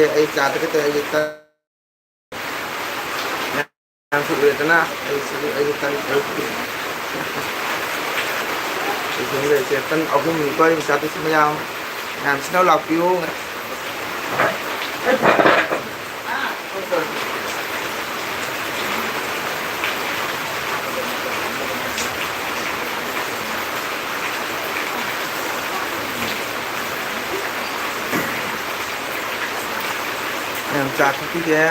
ay kata kita ay kita yang sulit na ay kita ay sehingga cetan aku mengikut yang satu semayang yang senau lapiu yang satu dia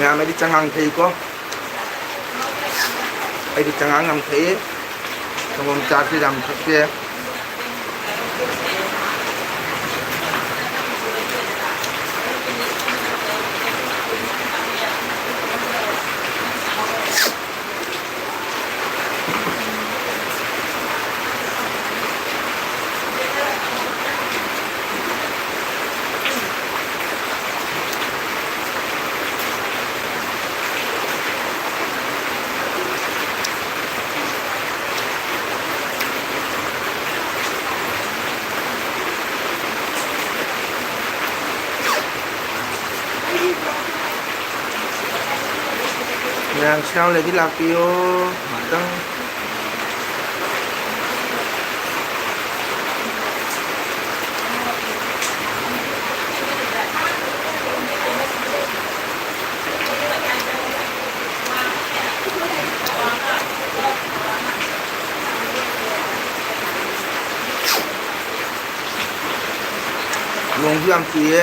nhà mày đi chẳng hàng thì có ai đi chẳng hàng làm thế xong ông cha thì làm thật kia yang sekarang lagi lapio matang nunggu ampi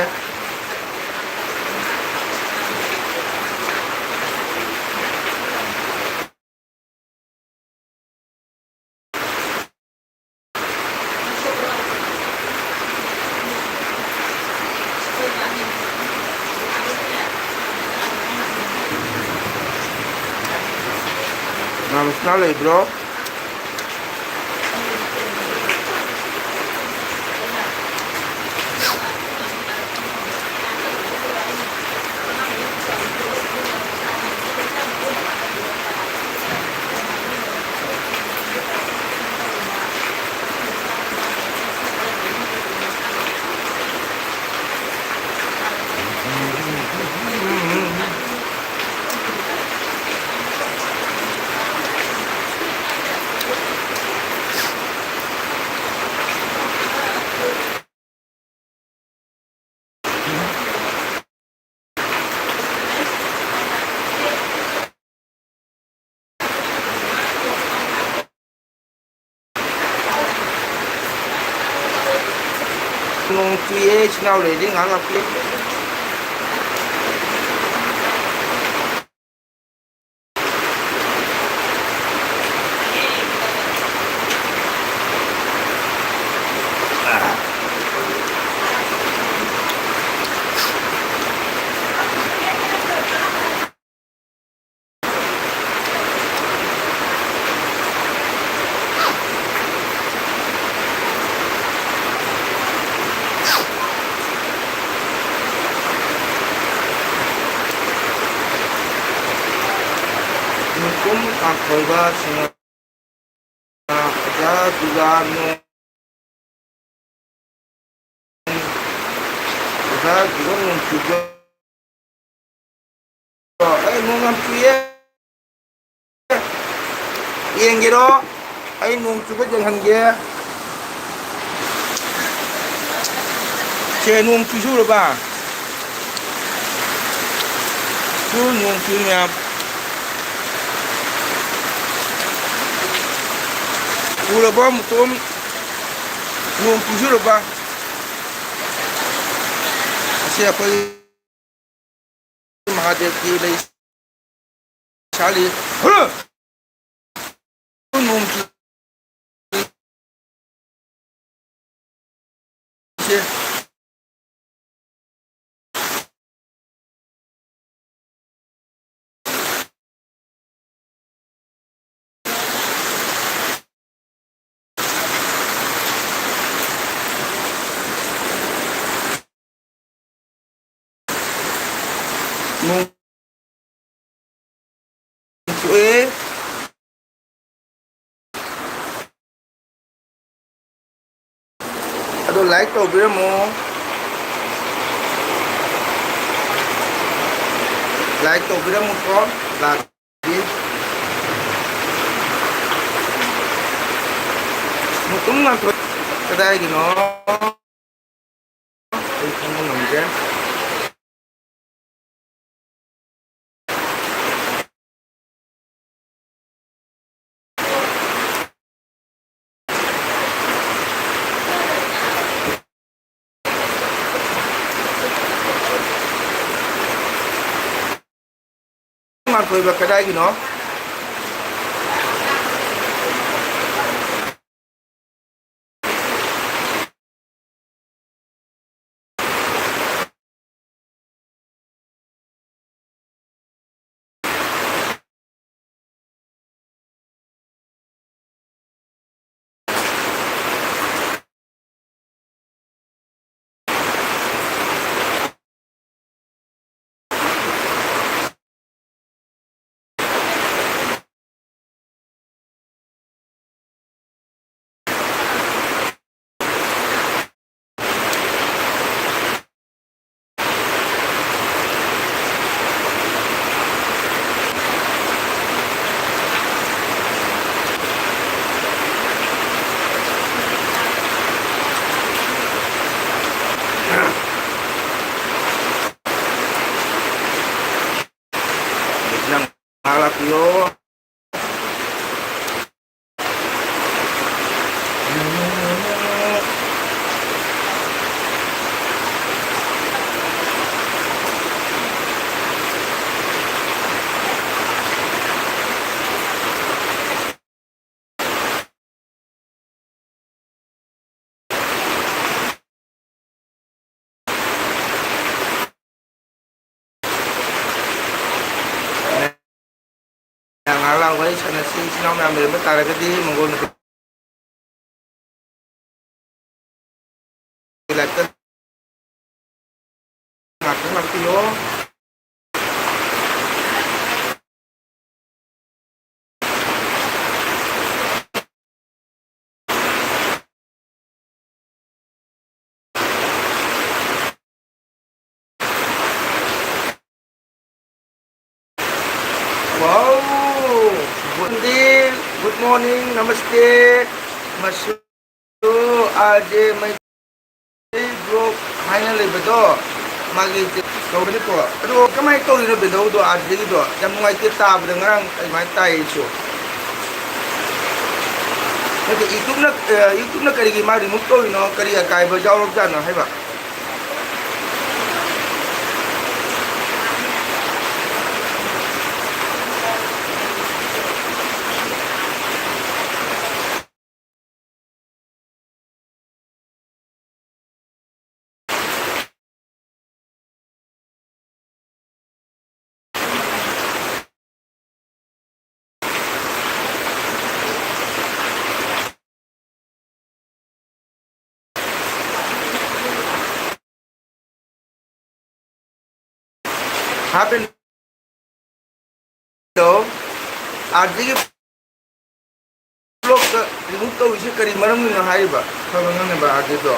Vamos sekali bro. Nung cuy sinau le dia nganggap dia hukum akhirnya singa aja juga nung juga nung ampuye yang giro nung juga jangan dia nung susu ba nung susunya Ula ba mutum nung tujuh ba siapa Mahathir ki sali nung mong suwe ado like tawbiramo like tawbiramo ko lagi mutum nga to kadayagino ay kung namge nga to iba kadayagino ng halap yo ang alaw ay sana si sinaw namin ba talaga di manggon kilatan ngayon martiyo wow good morning namaste masu aje may bro finally bedo magi tawri ko ado kamay tawri na bedo do aje do jam ngai ti tab ngarang ay mai tai chu ito YouTube na kari ma remove ko no kari kai ba jaw rok jan hai ba happen do aje ki blog remove to ise kari maram na hai ba sabang ne ba aje do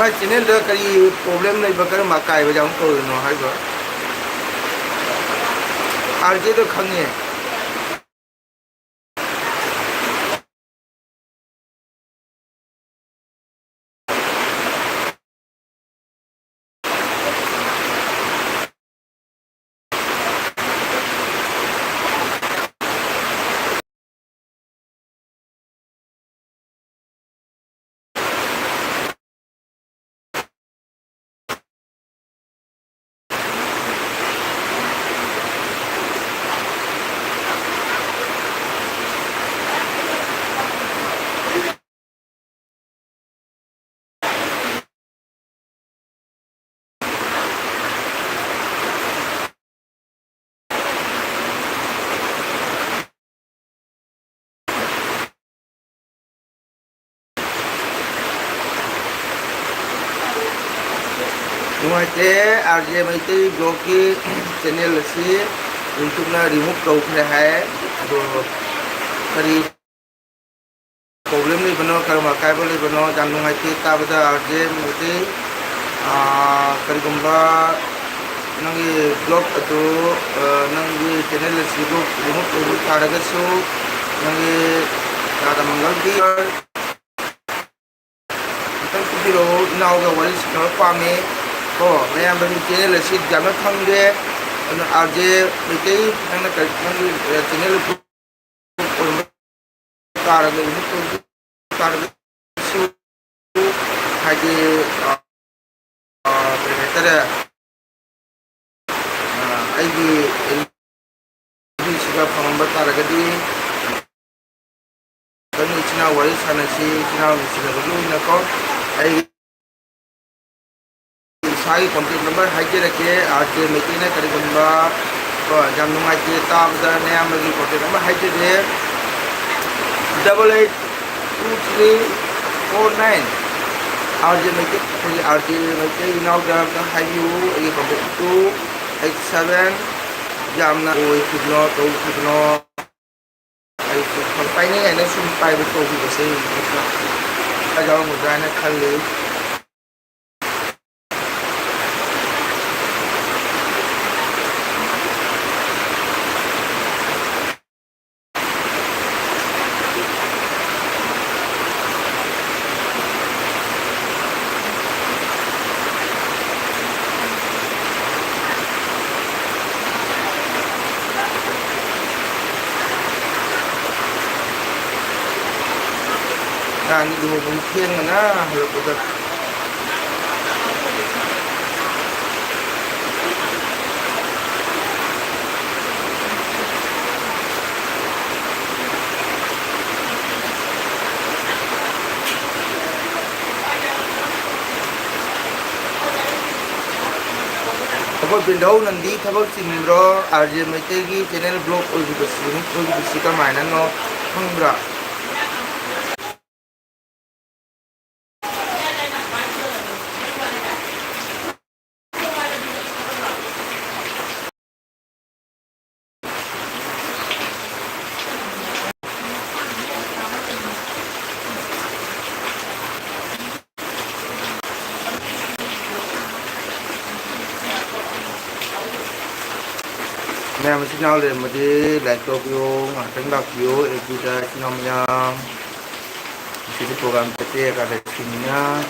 mai channel da kari problem nai ba kar ma kai ba jang to no hai ba aje do khange नुमाइते RJ Meitei blog की channel से YouTube ना remove तौखरे है तो करी problem नहीं बनो कर्म कायबो नहीं बनो जान नुमाइते ताबदा आरजे मैते करीगुम्बा नंगी ब्लॉग अतो नंगी चैनल से रिमूव तौबो तारगसु नंगी दादा मंगल की तंग कुदिरो इनाउगा वाली सिक्का पामे को मैं यहाँ बनी चैनल से जाना थंगे आज बेटे नंगे नंगे चैनल कारगे तो कारगे सु हाजे बेहतर आईगी सिगा फंगम कारगदी कहीं इतना वाली सानसी इतना मिसिगा बलू इना को आई साई कॉन्टेक्ट नंबर हाइजे रखे आज मेकिना करीगुम्बा को जाम नुमाइते ताबदा नया मगी कॉन्टेक्ट नंबर हाइजे दे 882349 आज मेके कोई आज मेके इनाउ जाम का हाइयू ये कॉन्टेक्ट 287 जामना ओई किनो तो किनो आई तो पाइने है ना सुन पाइ तो भी बसे का जाओ मुद्रा ने खाली Nah, ini dua mungkin mana kalau kita Thabo bindau nandi thabo simro RJ Maite ki channel blog oji ka maina no khangra Nah, mesti nak le mesti laptop yo, tengah yo, juga namanya mesti program PT ada sininya.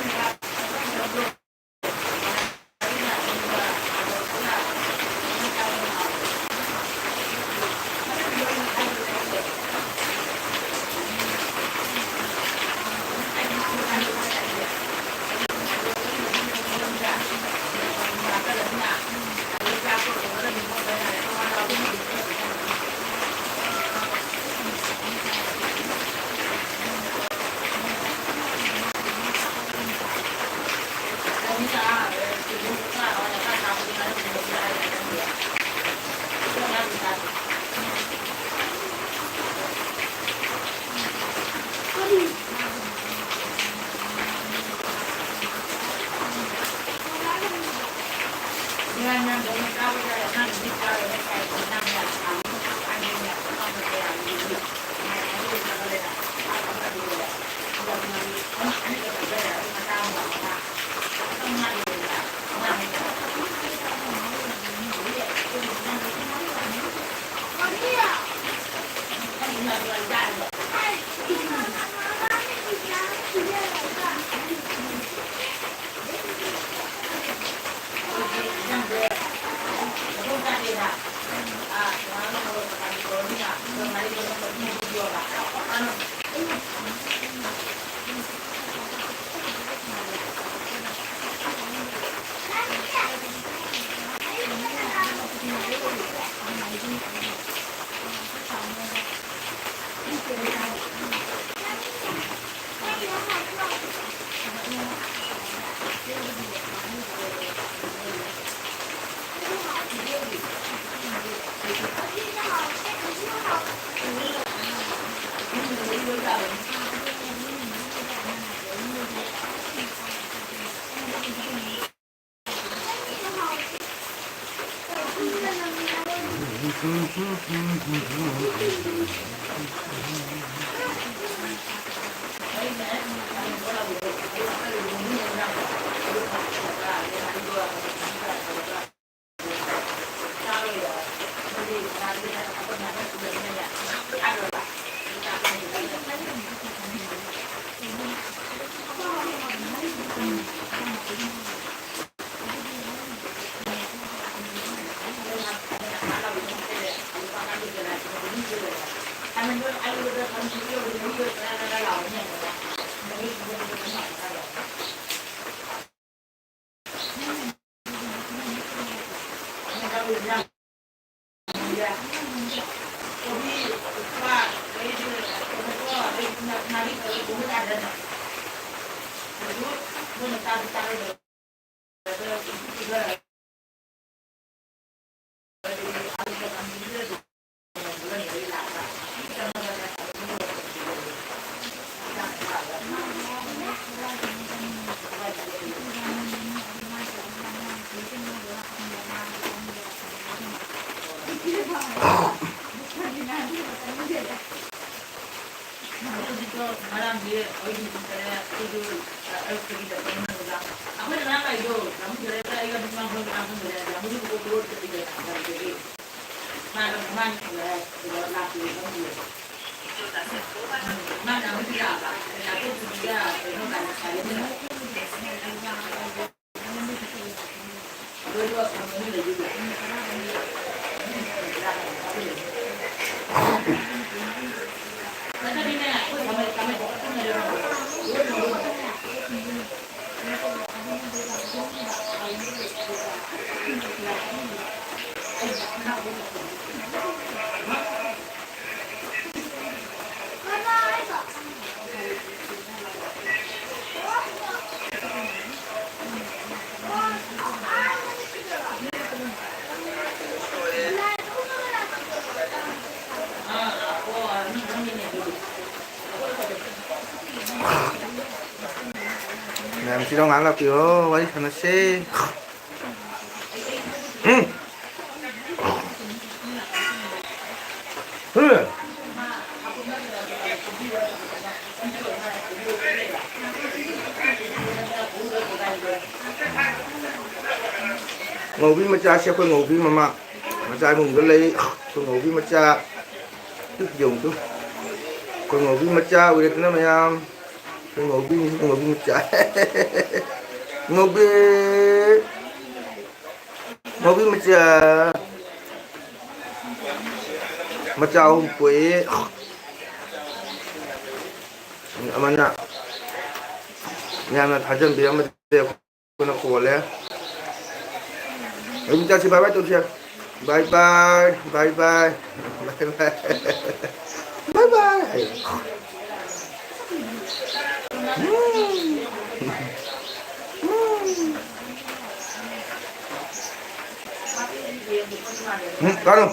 MC랑 안 갈게요. 와이 하나씩. 응. 그래. Ngồi mà cha sẽ phải ngồi mà cha mùng cái lấy ngồi mà cha tức dùng chứ còn ngồi mà cha udah kena mayam ngồi mà cha ngồi mà cha hôm quê mana nhà là thay chân biếng mà để con nó khổ lên mình cha xin bye bye tôi chưa bye bye bye bye bye bye bye bye Có không?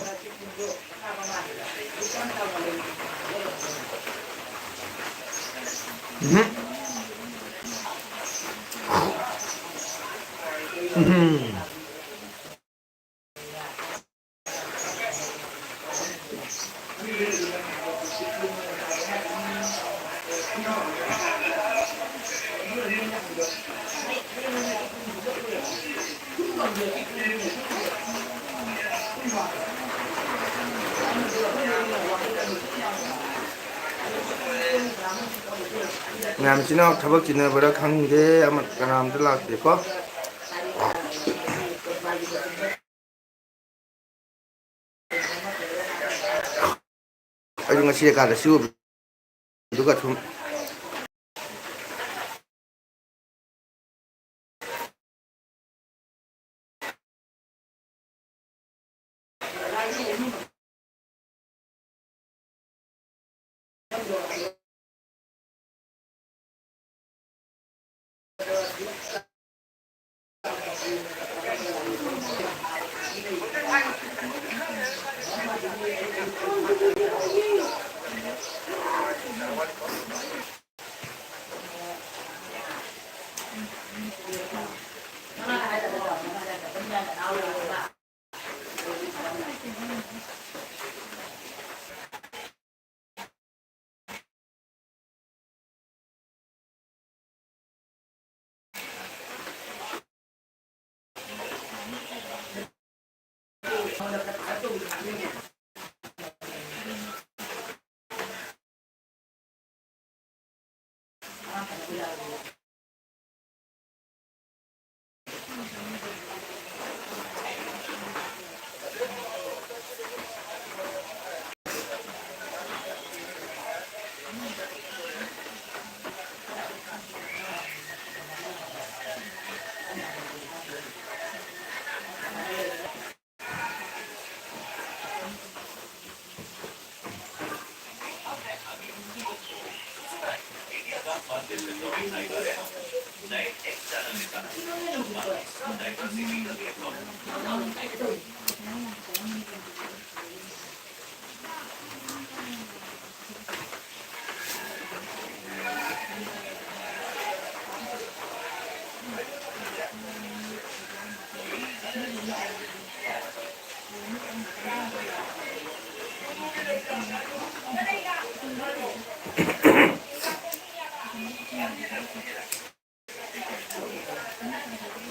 남친하고 타박 지내보라 하는 게 아마 사람들 나왔을까? 아주 시에 가다 시고 누가 좀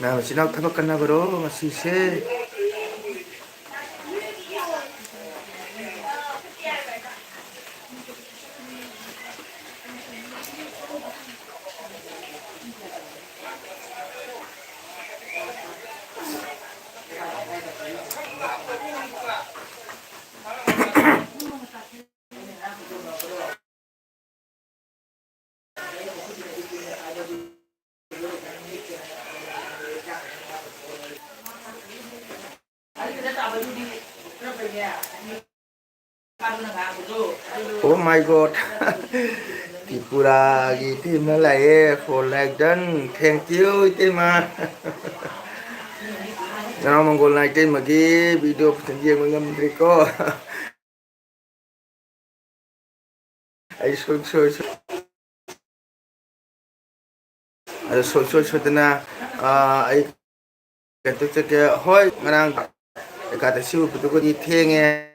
Nah, macam nak thapa karna bro, masih se. Oh my god. Tripura gitu malah for like done. Thank you itu mah. Nah, monggol naik magi video perjanjian dengan menteri ko. Ay so ada so na ay kanto kaya hoy ngarang kata siu betul ko di tenge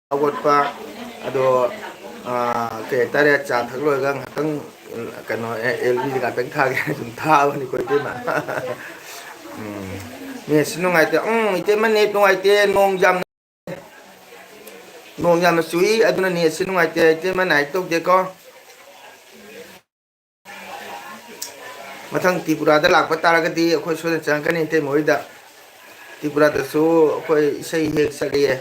awat pa ado kaya tare cha thaklo gang hatang kano LB ka tang thage jum tha ni ko te ma ni sinu ngai te ite man ne tu ngai te nong jam na sui aduna ni sinu ngai te man nai tok de ko mathang Tripurada lakpa taragadi akhoi soda changkani te moida Tripurada su akhoi isai hek sagaye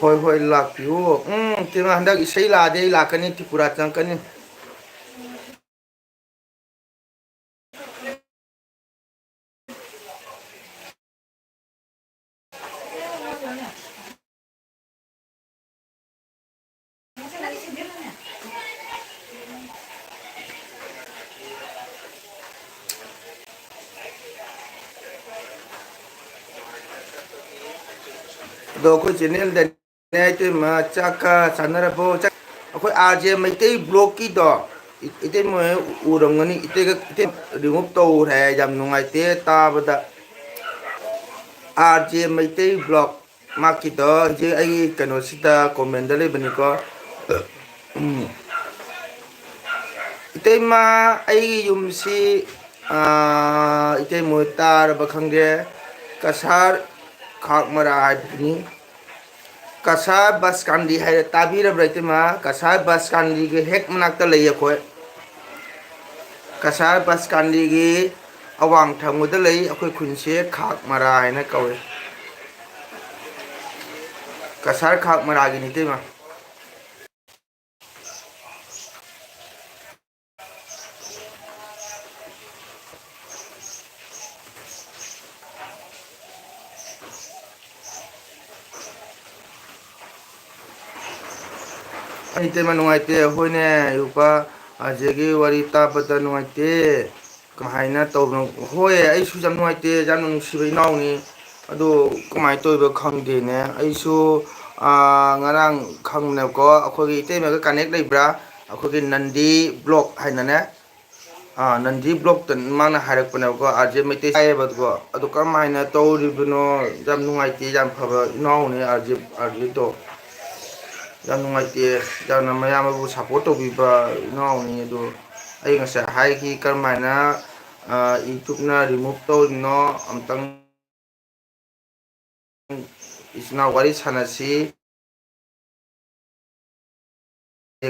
hoi hoi lakpiu tima handak isai lade lakani Tripura changkani do ko channel da ne te ma chaka sanara bo akhoi RJ Maitei blog ki do ite mo urangani ite remove to hai jam nungai te ta bada RJ Maitei blog makito je ai kano sita comment dale bani ko ite ma ai yum si ite mo tar ba khangde kasar khak mara ni kasar bus kandi hai tabira braite ma kasar bus kandi ge hek manak ta lei khoi kasar bus kandi ge awang thamuda lei akhoi khunse khak mara haina kawe kasar khak mara gi ni te ma ai te ma nungai te hoi ne yupa ajegi wari ta bata nungai te kamaina to hoi ai su jam nungai te jam nung sibai nau ni ado kamai to ba khang de ne ai su ngarang khang ne ko akhoi gi te ma ka connect lai bra akhoi gi nandi blog haina ne nandi blog tan mana harak pana ko arje mete ai ba ko ado kamaina to ri bno jam nungai te jam phaba nau ni arje to jam nungai te jam na maya ma bu support to bi ba nau ni ado ai ngasa hai ki kamaina YouTube na remove to no amtang isna wari sanasi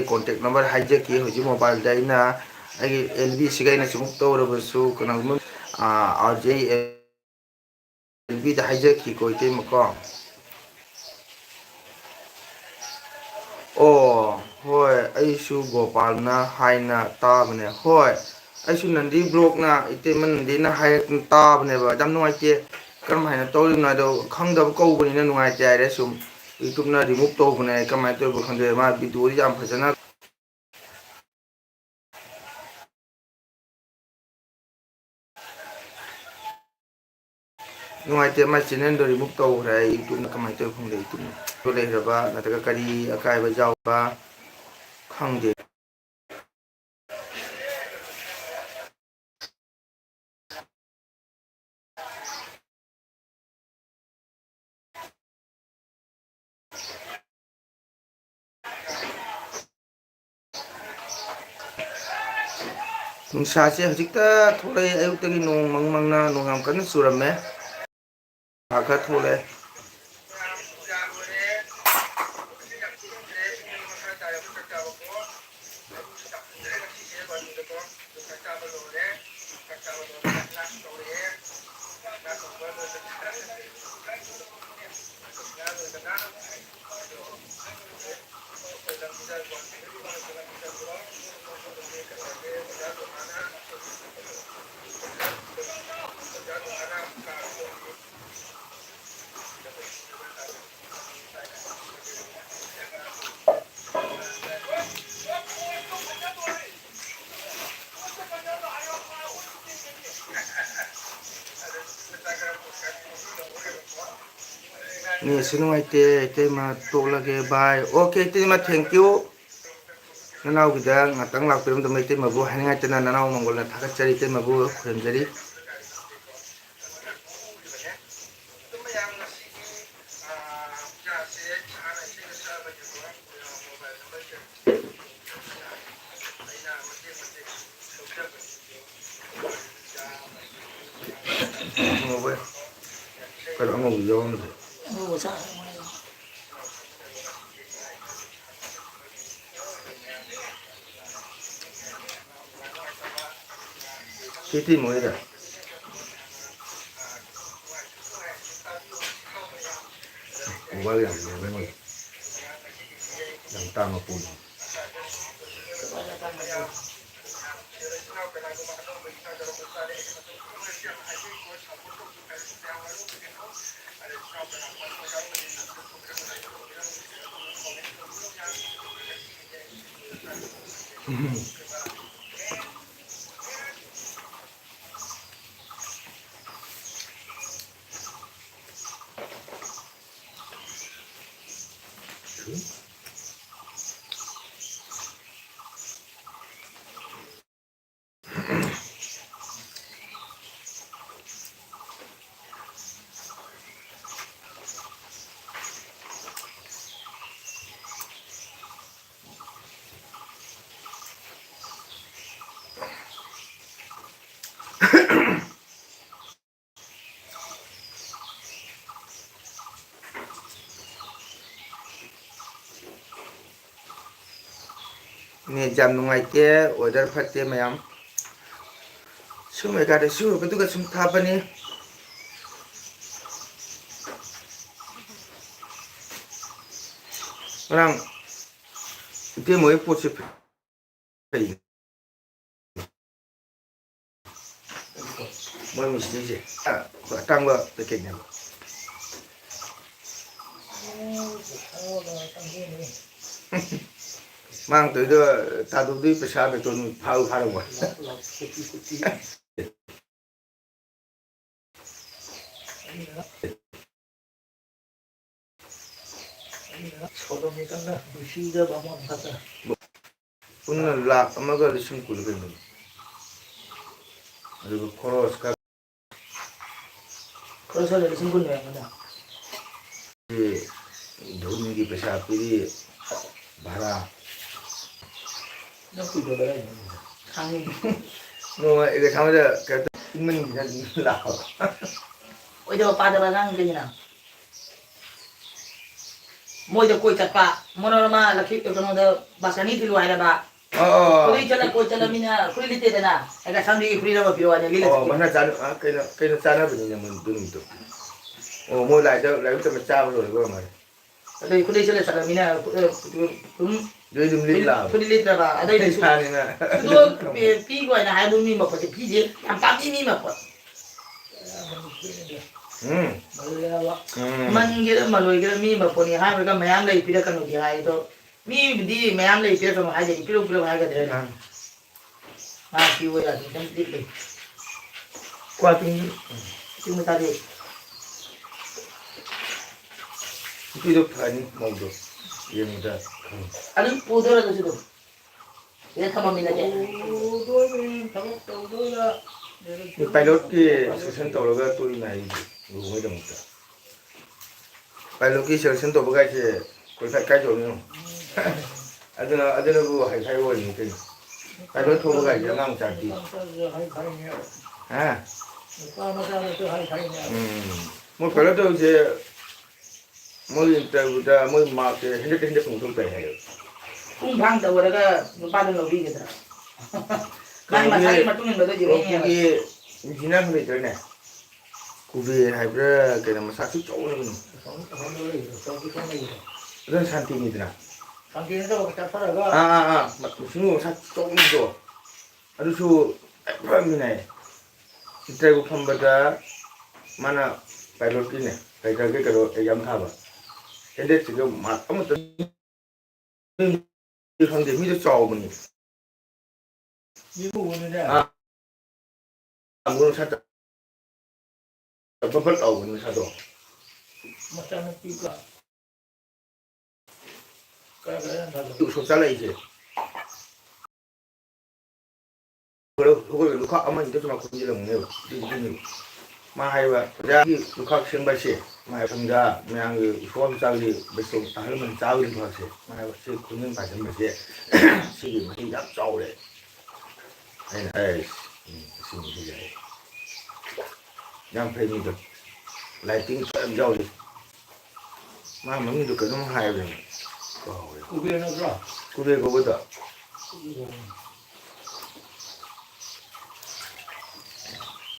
contact number haije ki hoji mobile dai na ai LB sigai na chumuk to ro su kana RJLBꯗ ꯍꯥꯏꯖꯈꯤꯀꯣ ꯏꯇꯩꯃꯀꯣ ꯑꯣ ꯍꯣꯏ ꯑꯩꯁꯨ ꯒꯣꯄꯥꯜꯅ ꯍꯥꯏꯅ ꯇꯥꯕꯅꯦ ꯍꯣꯏ ꯑꯩꯁꯨ ꯅꯟꯗꯤ ꯕ꯭ꯂꯣꯛꯅ ꯏꯇꯩꯃ ꯅꯟꯗꯤꯅ ꯍꯥꯏꯔꯛꯇꯅ ꯇꯥꯕꯅꯦꯕ ꯌꯥꯝ ꯅꯨꯡꯉꯥꯏꯇꯦ ꯀꯔꯝ ꯍꯥꯏꯅ ꯇꯧꯔꯤꯕꯅꯣ ꯍꯥꯏꯗꯣ ꯈꯪꯗꯕ ꯀꯧꯕꯅꯤꯅ ꯅꯨꯡꯉꯥꯏꯇꯦ ꯍꯥꯏꯔꯦ ꯁꯨꯝ ꯌꯨꯇꯨꯕꯅ ꯔꯤꯃꯨꯚ ꯇꯧꯕꯅꯦ ꯀꯃꯥꯏꯅ ꯇꯧꯔꯤꯕ ꯈꯪꯗꯦ ꯃꯥ ꯚꯤꯗꯤꯑꯣꯗꯤ ꯌꯥꯝ ꯐꯖꯅ ꯅꯨꯡꯉꯥꯏꯇꯦ ꯃꯥꯏ ꯆꯦꯅꯦꯜꯗꯣ ꯔꯤꯃꯨꯚ ꯇꯧꯈ꯭ꯔꯦ ꯑꯩ ꯌꯨꯇꯨꯕꯅ ꯀꯃꯥꯏꯅ ꯇꯧꯋꯤ ꯈꯪꯗꯦ ꯌꯨꯇꯨꯕꯅ ꯂꯩꯈ꯭ꯔꯕ ꯅꯠꯇ꯭ꯔꯒ ꯀꯔꯤ ꯑꯀꯥꯏꯕ ꯌꯥꯎꯕ ꯈꯪꯗꯦ ꯅꯨꯡꯁꯥꯁꯦ ꯍꯧꯖꯤꯛꯇ ꯊꯣꯛꯂꯛꯑꯦ ꯑꯌꯨꯛꯇꯒꯤ ꯅꯣꯡ ꯃꯪꯅ ꯅꯣꯡ ꯌꯥꯝ ꯀꯟꯅ ꯆꯨꯔꯝꯃꯦ ꯈꯔ ꯊꯣꯛꯂꯛꯑꯦ ꯅꯦꯠꯁꯨ ꯅꯨꯡꯉꯥꯏꯇꯦ ꯏꯇꯩꯃ ꯇꯣꯛꯂꯒꯦ ꯕꯥꯏ ꯑꯣꯀꯦ ꯏꯇꯩꯃ ꯊꯦꯡꯀ꯭ꯌꯨ ꯅꯅꯥꯎꯒꯤꯗ ꯉꯥꯛꯇꯪ ꯂꯥꯛꯄꯤꯔꯝꯗꯕ ꯏꯇꯩꯃꯕꯨ ꯍꯥꯏꯅꯤꯡꯉꯥꯏꯇꯅ ꯅꯅꯥꯎ ꯃꯪꯒꯣꯜꯅ ꯊꯥꯒꯠꯆꯔꯤ ꯏꯇꯩꯃꯕꯨ ꯈꯨꯔꯨꯝꯖꯔꯤ ꯀꯩꯅꯣ ꯑꯉꯧꯕ ꯌꯥꯎꯔꯝꯗ꯭ꯔꯦ ꯁꯤꯇꯤ ꯃꯣꯏꯗ ꯃꯣꯕꯥꯏꯜ ꯌꯥꯝ ꯂꯩꯕ ꯌꯥꯝ ꯇꯥꯡꯕ ꯄꯣꯠꯅꯤ ꯅꯦꯠ ꯌꯥꯝ ꯅꯨꯡꯉꯥꯏꯇꯦ ꯋꯦꯗꯔ ꯐꯠꯇꯦ ꯃꯌꯥꯝ ꯁꯨꯝ ꯑꯦꯀꯥꯗ ꯁꯨꯔꯨꯕꯗꯨꯒ ꯁꯨꯝ ꯊꯥꯕꯅꯤ ꯉꯔꯥꯡ ꯏꯇꯩꯃ ꯍꯣꯏ ꯄꯣꯠꯁꯦ ꯐꯩ ꯃꯣꯏ ꯃꯤꯁꯇ꯭ꯔꯤꯁꯦ ꯑꯇꯥꯡꯕ ꯄꯦꯀꯦꯠꯅꯦꯕ ꯃꯥꯡꯗꯣꯏꯗꯣ ꯇꯥꯗꯧꯗꯣꯏ ꯄꯩꯁꯥ ꯕꯦꯇꯣꯟ ꯐꯥꯔꯝꯃꯣꯏ ꯄꯨꯟꯅ ꯂꯥꯛ ꯑꯃꯒ ꯂꯤꯁꯤꯡ ꯀꯨꯟ ꯀꯩꯅꯣ ꯑꯗꯨꯒ ꯈꯣꯔꯣꯁ ꯈꯔ ꯂꯤꯁꯤꯡ ꯀꯨꯟ ꯙꯨꯟꯒꯤ ꯄꯩꯁꯥ ꯄꯤꯔꯤ ꯚꯔꯥ ꯅꯣꯡꯃ ꯑꯩꯒ ꯁꯥꯃꯗ ꯀꯩꯅꯣ ꯏꯪꯃꯟꯒꯤꯗ ꯂꯥꯛꯑꯣ ꯑꯣꯏꯗꯕ ꯄꯥꯗꯕ ꯑꯉꯥꯡꯈꯩꯅ ꯃꯣꯏꯗ ꯀꯣꯏ ꯆꯠꯄ ꯃꯣꯅꯣꯔꯃꯥ ꯀꯩꯅꯣꯗ ꯕꯥꯁ ꯑꯅꯤ ꯊꯤꯜꯂꯨ ꯍꯥꯏꯔꯕ Kuli jalan ko jalan mina kuli lite dana. Aga samdi kuli na mapiro anya lila. Mana kena sana begini yang mendung itu. Mau lai kita macam loh gua mah. Ada kuli jalan sana mina Jadi dimilih lah. kuli lite ba. Ada itu. Sana na. Itu pi ko na hai mi ma ko pi je. Am pa mi ma ko. Man gira maloi gira mi ma ko ni ha ga mayam lai pira kan di hai to. Mi di mayam lai pira kan ha je piro ha ga de. Ha ki wo ya dan dik. Kwa pin cuma tadi. Itu hidup hani mau tu. Yang muda. Ada pudor atau situ? Dia sama mina je. Ni pilot ki season tu loga tu ini rumah dah muda. Pilot ki season tu bukan je. Kau kai jauh ni. Ada na bu hai wo ni kan. Pilot tu bukan je ngang jadi. Ah. Mau pilot tu je. Mau interview mau market hendak untuk bayar. Kung bang tahu ada lupa dan lebih gitu. Kan masalah matungin betul jadi ini. Kubi jinak ni tu ni. Kubi hybrid kena masak tu jauh ni. Itu santi ni tu na. Santi ni tu kita pada Semua masak jauh ni tu. Aduh su apa ni ni? Kita bukan pada mana pilot ni. Pilot ke kalau exam apa? Jadi juga mat kamu tu. Di kan dia mesti jauh ni. Anggur satu. Apa tahu ni satu. macam tiga. Tu susah lagi je. Kalau luka aman itu cuma kunci lembu ni, di mahai ba. Jadi luka siang bersih, mahai pengga, yang suam cari besok tahun mencari bersih, mahai bersih kuning pasang bersih, sih masih tak jauh le. Sini saja. Yang penting itu lighting tak jauh le. Mah mungkin itu kena mahai le. Kubi nak berapa? Kubi kau betul.